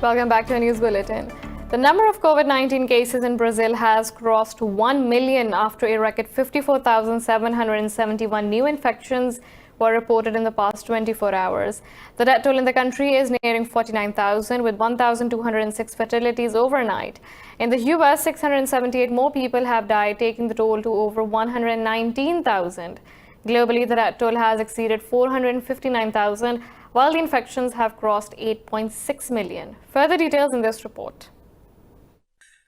Welcome back to our news bulletin. The number of COVID-19 cases in Brazil has crossed 1 million after a record 54,771 new infections were reported in the past 24 hours. The death toll in the country is nearing 49,000, with 1,206 fatalities overnight. In the US, 678 more people have died, taking the toll to over 119,000. Globally, the death toll has exceeded 459,000, while the infections have crossed 8.6 million. Further details in this report.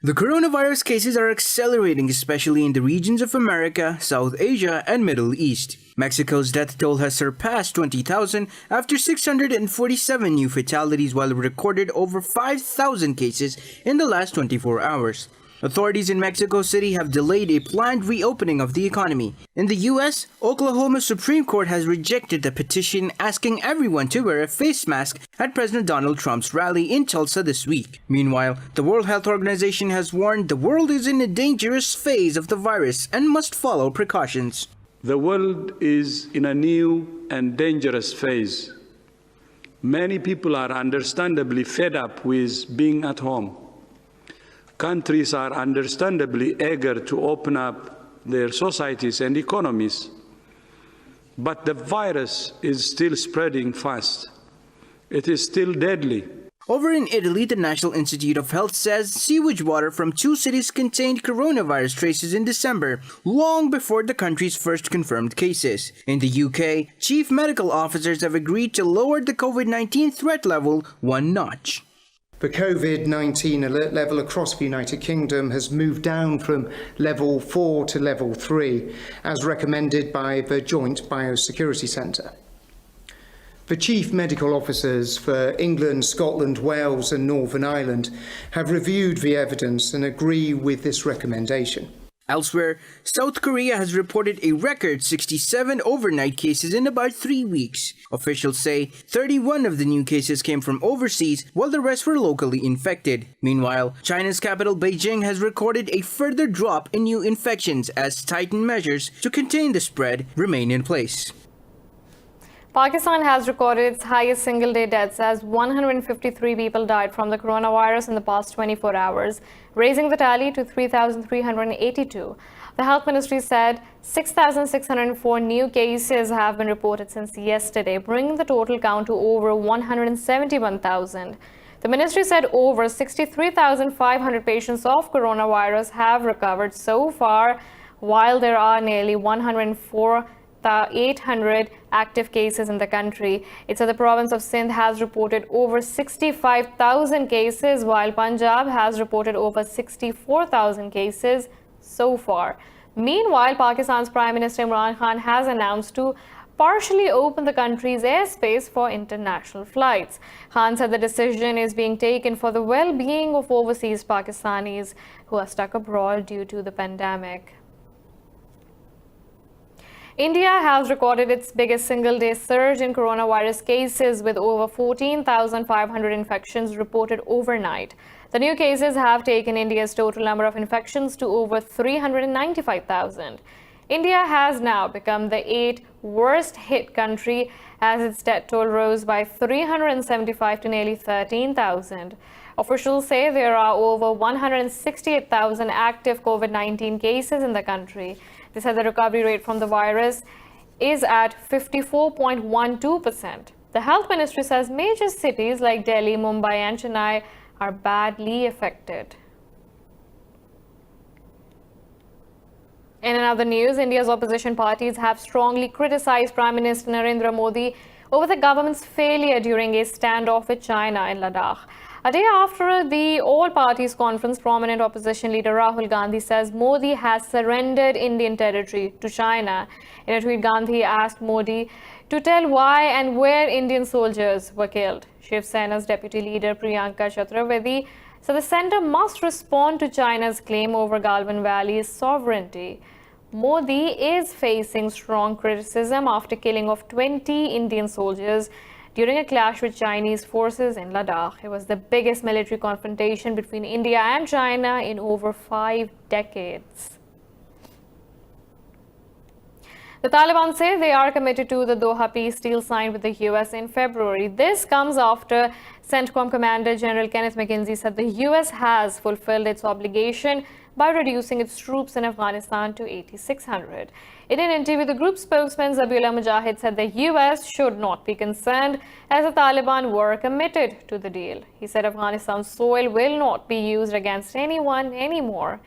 The coronavirus cases are accelerating, especially in the regions of America, South Asia, and Middle East. Mexico's death toll has surpassed 20,000 after 647 new fatalities, while it recorded over 5,000 cases in the last 24 hours. Authorities in Mexico City have delayed a planned reopening of the economy. In the U.S., Oklahoma's Supreme Court has rejected the petition asking everyone to wear a face mask at President Donald Trump's rally in Tulsa this week. Meanwhile, the World Health Organization has warned the world is in a dangerous phase of the virus and must follow precautions. The world is in a new and dangerous phase. Many people are understandably fed up with being at home. Countries are understandably eager to open up their societies and economies. But the virus is still spreading fast. It is still deadly. Over in Italy, the National Institute of Health says sewage water from 2 cities contained coronavirus traces in December, long before the country's first confirmed cases. In the UK, chief medical officers have agreed to lower the COVID-19 threat level 1 notch. The COVID-19 alert level across the United Kingdom has moved down from level 4 to level 3, as recommended by the Joint Biosecurity Centre. The chief medical officers for England, Scotland, Wales and Northern Ireland have reviewed the evidence and agree with this recommendation. Elsewhere, South Korea has reported a record 67 overnight cases in about 3 weeks. Officials say 31 of the new cases came from overseas, while the rest were locally infected. Meanwhile, China's capital Beijing has recorded a further drop in new infections as tightened measures to contain the spread remain in place. Pakistan has recorded its highest single-day deaths as 153 people died from the coronavirus in the past 24 hours, raising the tally to 3,382. The health ministry said 6,604 new cases have been reported since yesterday, bringing the total count to over 171,000. The ministry said over 63,500 patients of coronavirus have recovered so far, while there are nearly 104,800 active cases in the country. It said the province of Sindh has reported over 65,000 cases, while Punjab has reported over 64,000 cases so far. Meanwhile, Pakistan's Prime Minister Imran Khan has announced to partially open the country's airspace for international flights. Khan said the decision is being taken for the well-being of overseas Pakistanis who are stuck abroad due to the pandemic. India has recorded its biggest single-day surge in coronavirus cases, with over 14,500 infections reported overnight. The new cases have taken India's total number of infections to over 395,000. India has now become the 8th worst hit country as its death toll rose by 375 to nearly 13,000. Officials say there are over 168,000 active COVID-19 cases in the country. They said the recovery rate from the virus is at 54.12%. The health ministry says major cities like Delhi, Mumbai and Chennai are badly affected. In another news, India's opposition parties have strongly criticized Prime Minister Narendra Modi over the government's failure during a standoff with China in Ladakh. A day after the all-parties conference, prominent opposition leader Rahul Gandhi says Modi has surrendered Indian territory to China. In a tweet, Gandhi asked Modi to tell why and where Indian soldiers were killed. Shiv Sena's deputy leader Priyanka Chaturvedi said the centre must respond to China's claim over Galwan Valley's sovereignty. Modi is facing strong criticism after killing of 20 Indian soldiers during a clash with Chinese forces in Ladakh. It was the biggest military confrontation between India and China in over 5 decades. The Taliban say they are committed to the Doha peace deal signed with the US in February. This comes after CENTCOM Commander General Kenneth McKenzie said the US has fulfilled its obligation by reducing its troops in Afghanistan to 8,600. In an interview, the group spokesman Zabiullah Mujahid said the US should not be concerned as the Taliban were committed to the deal. He said Afghanistan's soil will not be used against anyone anymore.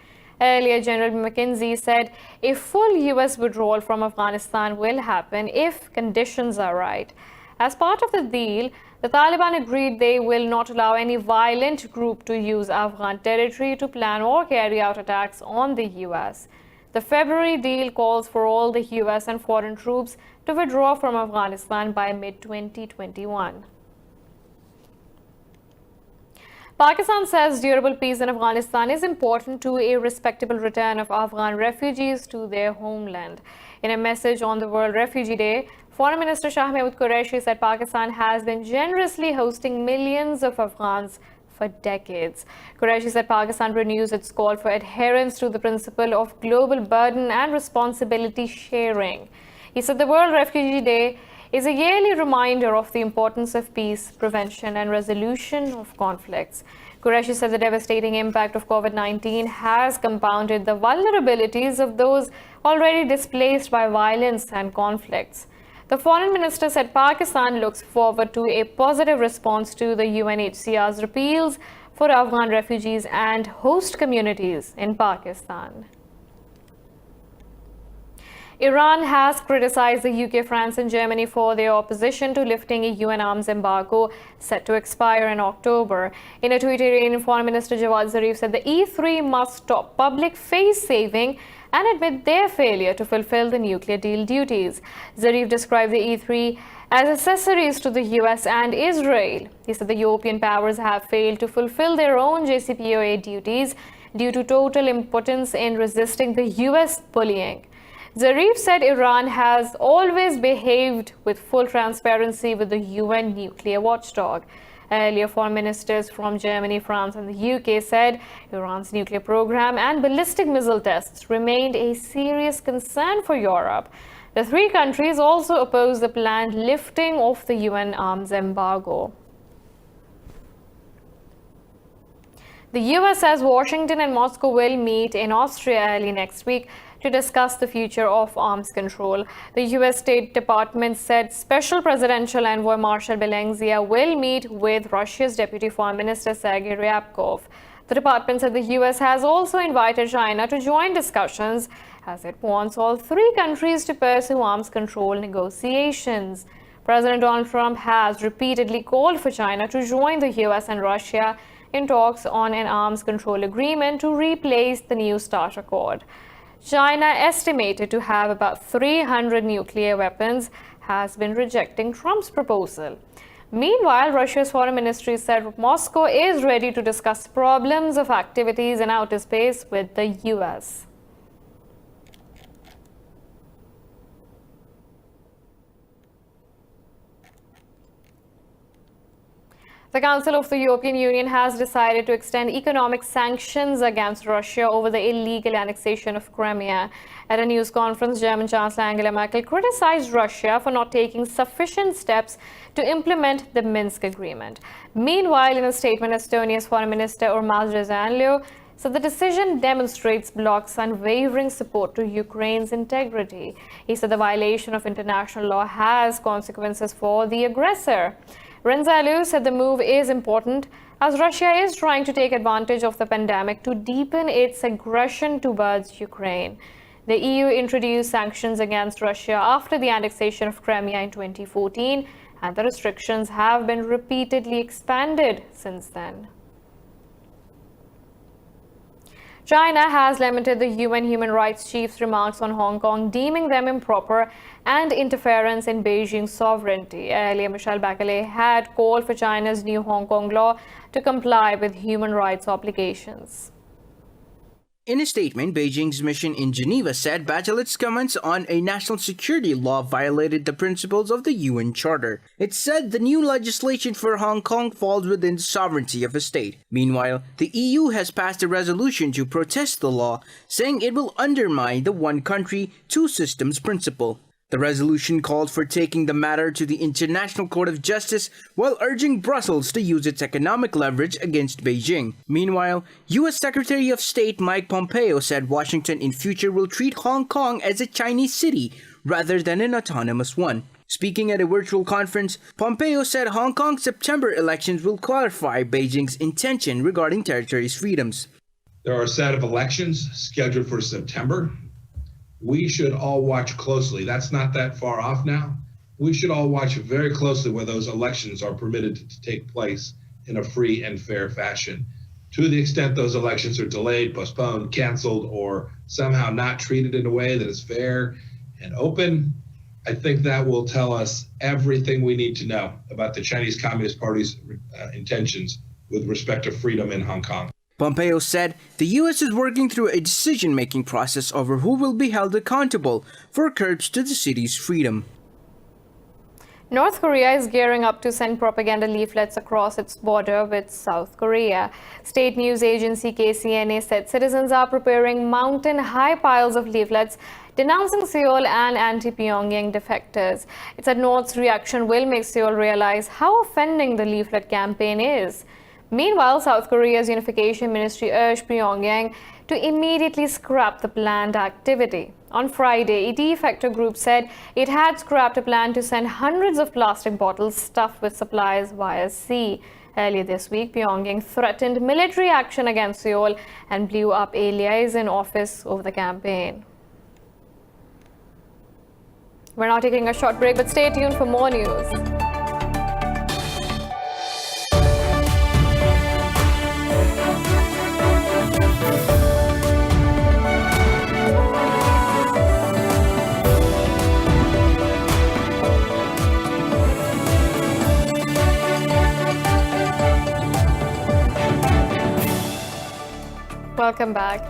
Earlier, General McKenzie said a full US withdrawal from Afghanistan will happen if conditions are right. As part of the deal, the Taliban agreed they will not allow any violent group to use Afghan territory to plan or carry out attacks on the US. The February deal calls for all the US and foreign troops to withdraw from Afghanistan by mid-2021. Pakistan says durable peace in Afghanistan is important to a respectable return of Afghan refugees to their homeland. In a message on the World Refugee Day, Foreign Minister Shah Mahmood Qureshi said Pakistan has been generously hosting millions of Afghans for decades. Qureshi said Pakistan renews its call for adherence to the principle of global burden and responsibility sharing. He said the World Refugee Day is a yearly reminder of the importance of peace, prevention and resolution of conflicts. Qureshi said the devastating impact of COVID-19 has compounded the vulnerabilities of those already displaced by violence and conflicts. The foreign minister said Pakistan looks forward to a positive response to the UNHCR's appeals for Afghan refugees and host communities in Pakistan. Iran has criticized the UK, France and Germany for their opposition to lifting a UN arms embargo set to expire in October. In a tweet, Iranian Foreign Minister Javad Zarif said the E3 must stop public face-saving and admit their failure to fulfill the nuclear deal duties. Zarif described the E3 as accessories to the US and Israel. He said the European powers have failed to fulfill their own JCPOA duties due to total impotence in resisting the US bullying. Zarif said Iran has always behaved with full transparency with the UN nuclear watchdog. Earlier, foreign ministers from Germany, France and the UK said Iran's nuclear program and ballistic missile tests remained a serious concern for Europe. The three countries also opposed the planned lifting of the UN arms embargo. The US says Washington and Moscow will meet in Austria early next week to discuss the future of arms control. The US State Department said Special Presidential Envoy Marshal Belenzia will meet with Russia's Deputy Foreign Minister Sergei Ryabkov. The department said the US has also invited China to join discussions as it wants all three countries to pursue arms control negotiations. President Donald Trump has repeatedly called for China to join the US and Russia in talks on an arms control agreement to replace the New START Accord. China, estimated to have about 300 nuclear weapons, has been rejecting Trump's proposal. Meanwhile, Russia's foreign ministry said Moscow is ready to discuss problems of activities in outer space with the US. The Council of the European Union has decided to extend economic sanctions against Russia over the illegal annexation of Crimea. At a news conference, German Chancellor Angela Merkel criticized Russia for not taking sufficient steps to implement the Minsk agreement. Meanwhile, in a statement, Estonia's Foreign Minister Urmas Rezaanlu said the decision demonstrates bloc's unwavering support to Ukraine's integrity. He said the violation of international law has consequences for the aggressor. Rezaanlu said the move is important as Russia is trying to take advantage of the pandemic to deepen its aggression towards Ukraine. The EU introduced sanctions against Russia after the annexation of Crimea in 2014, and the restrictions have been repeatedly expanded since then. China has lamented the UN human rights chief's remarks on Hong Kong, deeming them improper and interference in Beijing's sovereignty. Earlier, Michelle Bachelet had called for China's new Hong Kong law to comply with human rights obligations. In a statement, Beijing's mission in Geneva said Bachelet's comments on a national security law violated the principles of the UN Charter. It said the new legislation for Hong Kong falls within the sovereignty of a state. Meanwhile, the EU has passed a resolution to protest the law, saying it will undermine the one country, two systems principle. The resolution called for taking the matter to the International Court of Justice while urging Brussels to use its economic leverage against Beijing. Meanwhile, U.S. Secretary of State Mike Pompeo said Washington in future will treat Hong Kong as a Chinese city rather than an autonomous one. Speaking at a virtual conference, Pompeo said Hong Kong's September elections will clarify Beijing's intention regarding territory's freedoms. There are a set of elections scheduled for September. We should all watch closely. That's not that far off now. We should all watch very closely where those elections are permitted to take place in a free and fair fashion. To the extent those elections are delayed, postponed, canceled, or somehow not treated in a way that is fair and open, I think that will tell us everything we need to know about the Chinese Communist Party's intentions with respect to freedom in Hong Kong. Pompeo said the U.S. is working through a decision-making process over who will be held accountable for curbs to the city's freedom. North Korea is gearing up to send propaganda leaflets across its border with South Korea. State news agency KCNA said citizens are preparing mountain-high piles of leaflets denouncing Seoul and anti-Pyongyang defectors. It said North's reaction will make Seoul realize how offending the leaflet campaign is. Meanwhile, South Korea's Unification Ministry urged Pyongyang to immediately scrap the planned activity. On Friday, a defector group said it had scrapped a plan to send hundreds of plastic bottles stuffed with supplies via sea. Earlier this week, Pyongyang threatened military action against Seoul and blew up a liaison office over the campaign. We're now taking a short break, but stay tuned for more news. Welcome back.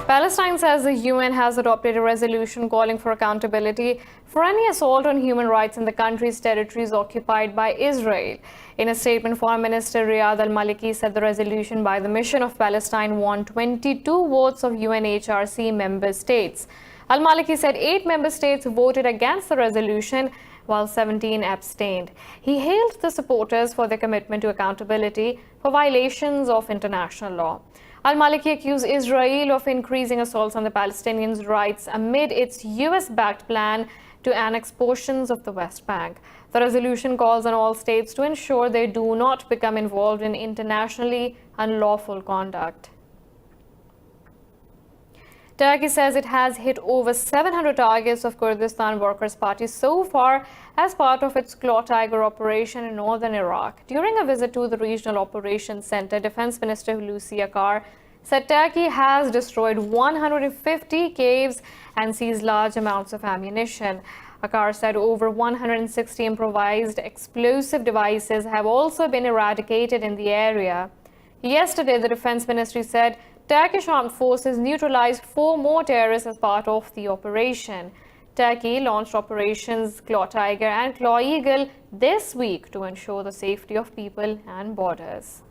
Palestine says the UN has adopted a resolution calling for accountability for any assault on human rights in the country's territories occupied by Israel. In a statement, Foreign Minister Riyad al-Maliki said the resolution by the Mission of Palestine won 22 votes of UNHRC member states. Al-Maliki said 8 member states voted against the resolution while 17 abstained. He hailed the supporters for their commitment to accountability for violations of international law. Al-Maliki accused Israel of increasing assaults on the Palestinians' rights amid its US-backed plan to annex portions of the West Bank. The resolution calls on all states to ensure they do not become involved in internationally unlawful conduct. Turkey says it has hit over 700 targets of Kurdistan Workers Party so far as part of its Claw Tiger operation in northern Iraq. During a visit to the Regional Operations Center, Defense Minister Hulusi Akar said Turkey has destroyed 150 caves and seized large amounts of ammunition. Akar said over 160 improvised explosive devices have also been eradicated in the area. Yesterday, the Defense Ministry said Turkish armed forces neutralized 4 more terrorists as part of the operation. Turkey launched operations Claw Tiger and Claw Eagle this week to ensure the safety of people and borders.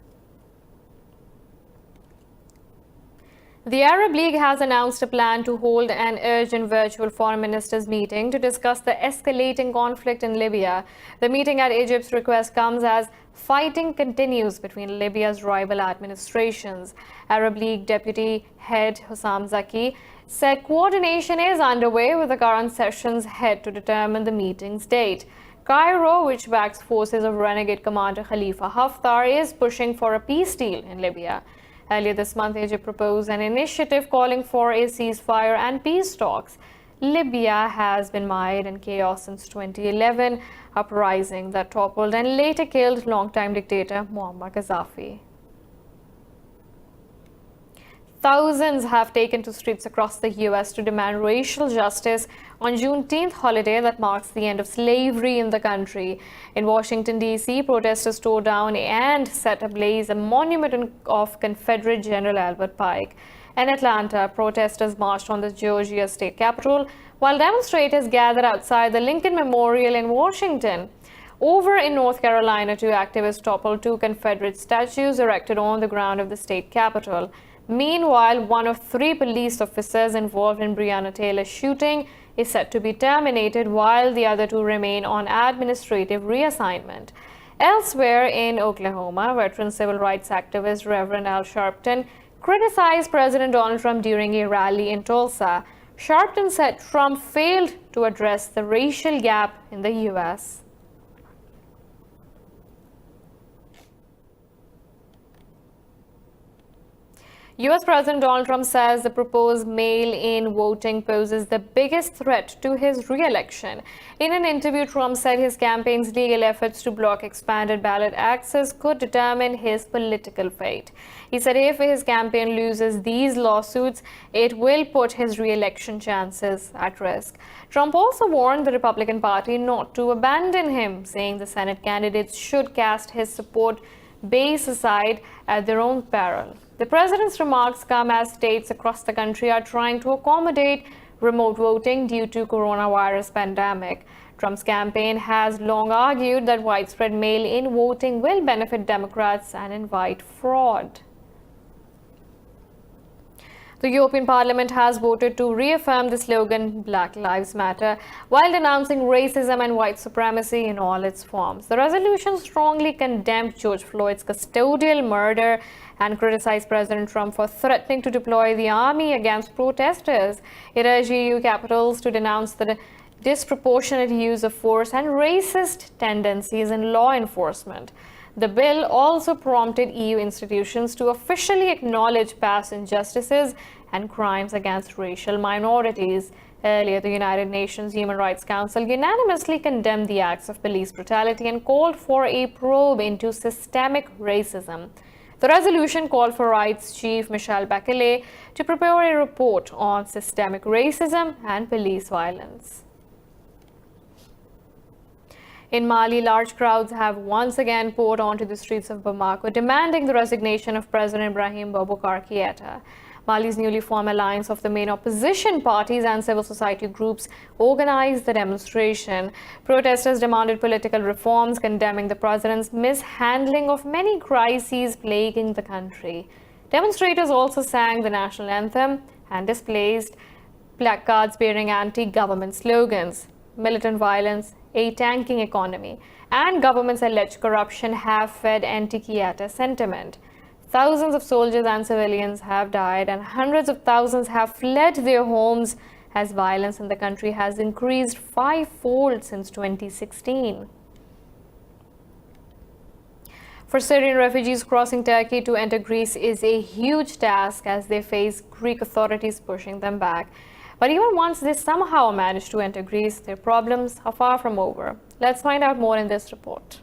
The Arab League has announced a plan to hold an urgent virtual foreign ministers meeting to discuss the escalating conflict in Libya. The meeting at Egypt's request comes as fighting continues between Libya's rival administrations. Arab League Deputy Head Hussam Zaki said coordination is underway with the current session's head to determine the meeting's date. Cairo, which backs forces of renegade commander Khalifa Haftar, is pushing for a peace deal in Libya. Earlier this month, Egypt proposed an initiative calling for a ceasefire and peace talks. Libya has been mired in chaos since 2011, uprising that toppled and later killed longtime dictator Muammar Gaddafi. Thousands have taken to streets across the U.S. to demand racial justice on Juneteenth holiday that marks the end of slavery in the country. In Washington, D.C., protesters tore down and set ablaze a monument of Confederate General Albert Pike. In Atlanta, protesters marched on the Georgia state capitol, while demonstrators gathered outside the Lincoln Memorial in Washington. Over in North Carolina, 2 activists toppled 2 Confederate statues erected on the ground of the state capitol. Meanwhile, one of 3 police officers involved in Breonna Taylor's shooting is set to be terminated, while the other 2 remain on administrative reassignment. Elsewhere in Oklahoma, veteran civil rights activist Reverend Al Sharpton criticized President Donald Trump during a rally in Tulsa. Sharpton said Trump failed to address the racial gap in the U.S. U.S. President Donald Trump says the proposed mail-in voting poses the biggest threat to his re-election. In an interview, Trump said his campaign's legal efforts to block expanded ballot access could determine his political fate. He said if his campaign loses these lawsuits, it will put his re-election chances at risk. Trump also warned the Republican Party not to abandon him, saying the Senate candidates should cast his support base aside at their own peril. The president's remarks come as states across the country are trying to accommodate remote voting due to coronavirus pandemic. Trump's campaign has long argued that widespread mail-in voting will benefit Democrats and invite fraud. The European Parliament has voted to reaffirm the slogan Black Lives Matter while denouncing racism and white supremacy in all its forms. The resolution strongly condemned George Floyd's custodial murder and criticized President Trump for threatening to deploy the army against protesters. It urged EU capitals to denounce the disproportionate use of force and racist tendencies in law enforcement. The bill also prompted EU institutions to officially acknowledge past injustices and crimes against racial minorities. Earlier, the United Nations Human Rights Council unanimously condemned the acts of police brutality and called for a probe into systemic racism. The resolution called for Rights Chief Michelle Bachelet to prepare a report on systemic racism and police violence. In Mali, large crowds have once again poured onto the streets of Bamako, demanding the resignation of President Ibrahim Boubacar Keïta. Mali's newly formed alliance of the main opposition parties and civil society groups organized the demonstration. Protesters demanded political reforms, condemning the president's mishandling of many crises plaguing the country. Demonstrators also sang the national anthem and displayed placards bearing anti-government slogans. Militant violence, a tanking economy, and government's alleged corruption have fed anti-Keïta sentiment. Thousands of soldiers and civilians have died, and hundreds of thousands have fled their homes as violence in the country has increased 5-fold since 2016. For Syrian refugees crossing Turkey to enter Greece is a huge task as they face Greek authorities pushing them back. But even once they somehow manage to enter Greece, their problems are far from over. Let's find out more in this report.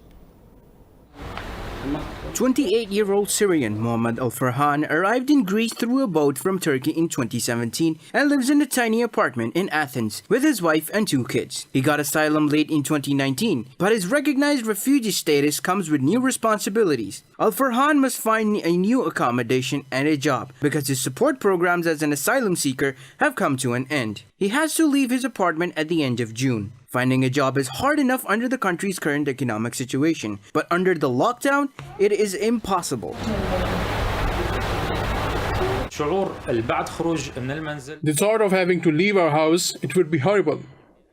28-year-old Syrian Mohammed Al-Farhan arrived in Greece through a boat from Turkey in 2017 and lives in a tiny apartment in Athens with his wife and 2 kids. He got asylum late in 2019, but his recognized refugee status comes with new responsibilities. Al-Farhan must find a new accommodation and a job because his support programs as an asylum seeker have come to an end. He has to leave his apartment at the end of June. Finding a job is hard enough under the country's current economic situation, but under the lockdown, it is impossible. The thought of having to leave our house, it would be horrible.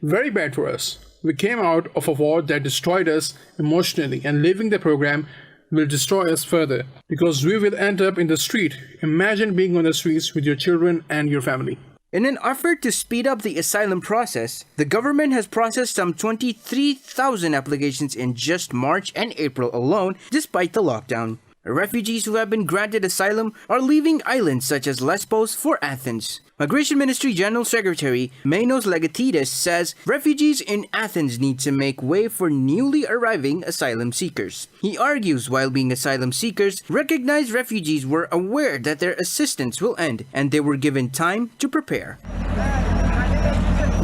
Very bad for us. We came out of a war that destroyed us emotionally, and leaving the program will destroy us further because we will end up in the street. Imagine being on the streets with your children and your family. In an effort to speed up the asylum process, the government has processed some 23,000 applications in just March and April alone, despite the lockdown. Refugees who have been granted asylum are leaving islands such as Lesbos for Athens. Migration Ministry General Secretary Manos Legatidis says refugees in Athens need to make way for newly arriving asylum seekers. He argues while being asylum seekers, recognized refugees were aware that their assistance will end and they were given time to prepare.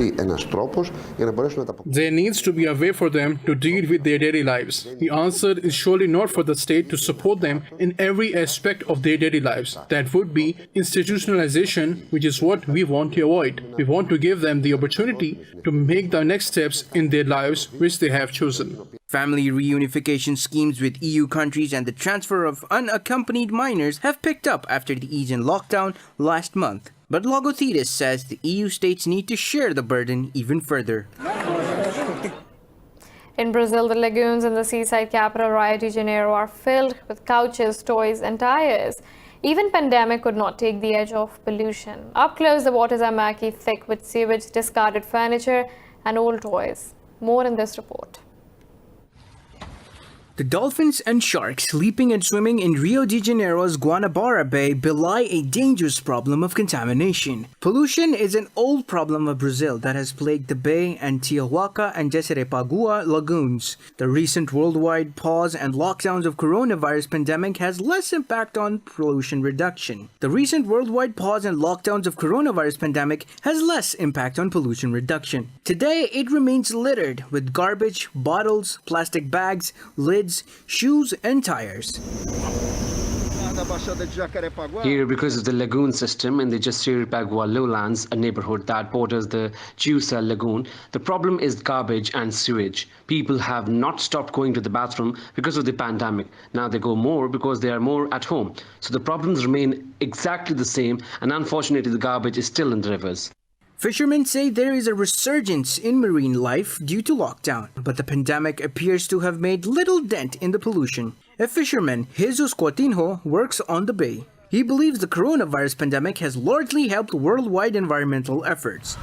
βρεθεί ένας τρόπος για να μπορέσουν να τα αποκτήσουν. There needs to be a way for them to deal with their daily lives. The answer is surely not for the state to support them in every aspect of their daily lives. That would be institutionalization, which is what we want to avoid. We want to give them the opportunity to make the next steps in their lives which they have chosen. Family reunification schemes with EU countries and the transfer of unaccompanied minors have picked up after the ease in lockdown last month. But Logothetis says the EU states need to share the burden even further. In Brazil, the lagoons in the seaside capital Rio de Janeiro are filled with couches, toys and tires. Even pandemic could not take the edge of pollution. Up close, the waters are murky, thick with sewage, discarded furniture and old toys. More in this report. The dolphins and sharks leaping and swimming in Rio de Janeiro's Guanabara Bay belie a dangerous problem of contamination. Pollution is an old problem of Brazil that has plagued the Bay and Tijuana and Jacarepagua lagoons. The recent worldwide pause and lockdowns of coronavirus pandemic has less impact on pollution reduction. The recent worldwide pause and lockdowns of coronavirus pandemic has less impact on pollution reduction. Today, it remains littered with garbage, bottles, plastic bags, lids, shoes and tires. Here, because of the lagoon system in the Jacarepagua lowlands, a neighborhood that borders the Jusa lagoon, the problem is garbage and sewage. People have not stopped going to the bathroom because of the pandemic. Now they go more because they are more at home. So the problems remain exactly the same, and unfortunately the garbage is still in the rivers. Fishermen say there is a resurgence in marine life due to lockdown, but the pandemic appears to have made little dent in the pollution. A fisherman, Jesus Coutinho, works on the bay. He believes the coronavirus pandemic has largely helped worldwide environmental efforts.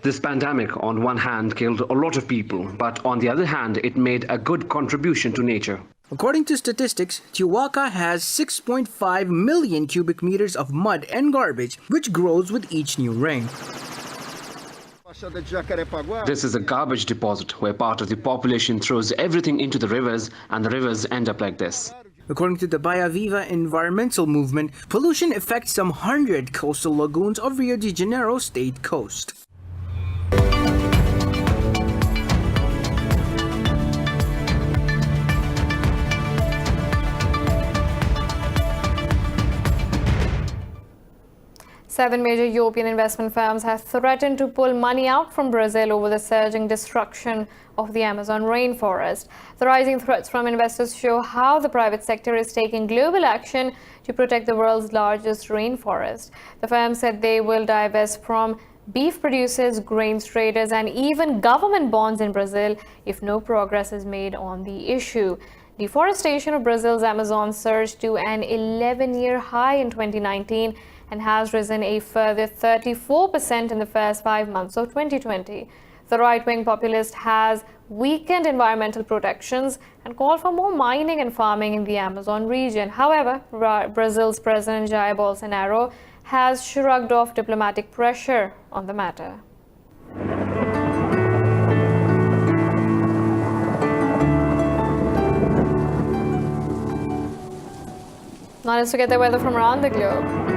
This pandemic, on one hand, killed a lot of people, but on the other hand, it made a good contribution to nature. According to statistics, Tijuana has 6.5 million cubic meters of mud and garbage, which grows with each new rain. This is a garbage deposit where part of the population throws everything into the rivers, and the rivers end up like this. According to the Bahia Viva environmental movement, pollution affects some 100 coastal lagoons of Rio de Janeiro state coast. Seven major European investment firms have threatened to pull money out from Brazil over the surging destruction of the Amazon rainforest. The rising threats from investors show how the private sector is taking global action to protect the world's largest rainforest. The firm said they will divest from beef producers, grains traders, and even government bonds in Brazil if no progress is made on the issue. Deforestation of Brazil's Amazon surged to an 11-year high in 2019 and has risen a further 34% in the first 5 months of 2020. The right-wing populist has weakened environmental protections and called for more mining and farming in the Amazon region. However, Brazil's President Jair Bolsonaro has shrugged off diplomatic pressure on the matter. Now let's look at the weather from around the globe.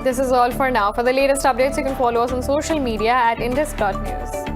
This is all for now. For the latest updates, you can follow us on social media at indus.news.